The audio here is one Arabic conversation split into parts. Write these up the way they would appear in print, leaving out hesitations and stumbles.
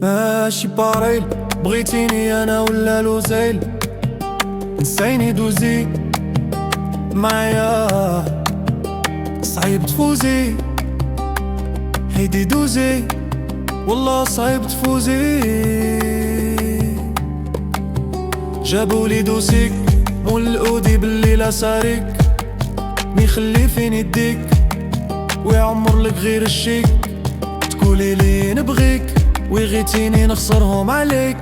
ماشي باريل، بغيتيني انا ولا لوزيل؟ نسيني دوزي معايا، صعيب تفوزي، هيدي دوزي والله صعيب تفوزي. جابولي دوسيك مول الأودي بالليلة ساريك، ميخلي فين يديك ويعمر لك غير الشيك. تقولي لي نبغيك ويغيتيني نخسرهم عليك،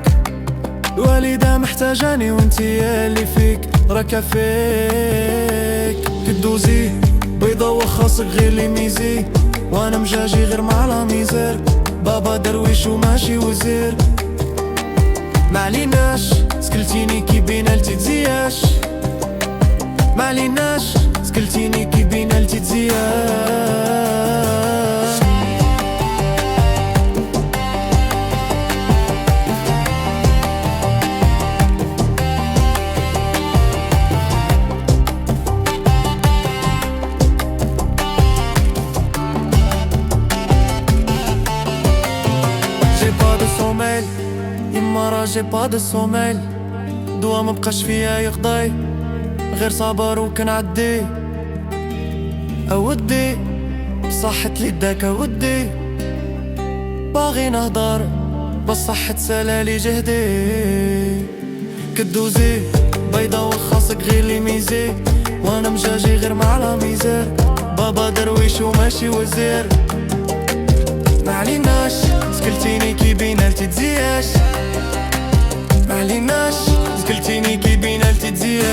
الوالدة محتاجاني وانتي اللي فيك راكا فيك. كدوزي بيضا وخاصك غير لي ميزي، وانا مجاجي غير مع لا ميزير. بابا درويش وماشي وزير، معليناش سكلتيني كي بينالتي تزياش، معليناش سكلتيني كي بينالتي تزياش. يما راه جي با دو سوميل، دوا مبقاش فيا يقضي غير صبر وكنعدي. اودي بصحة ليداك اودي، باغي نهضر بصحة سلالي جهدي. كدوزي بيضا وخاصك غير لي ميزي، وانا مجاجي غير مع لا ميزير. بابا درويش وماشي وزير، معليناش سكلتيني كي بينالتي تزياش، معليناش سكلتيني كي بينالتي تزياش.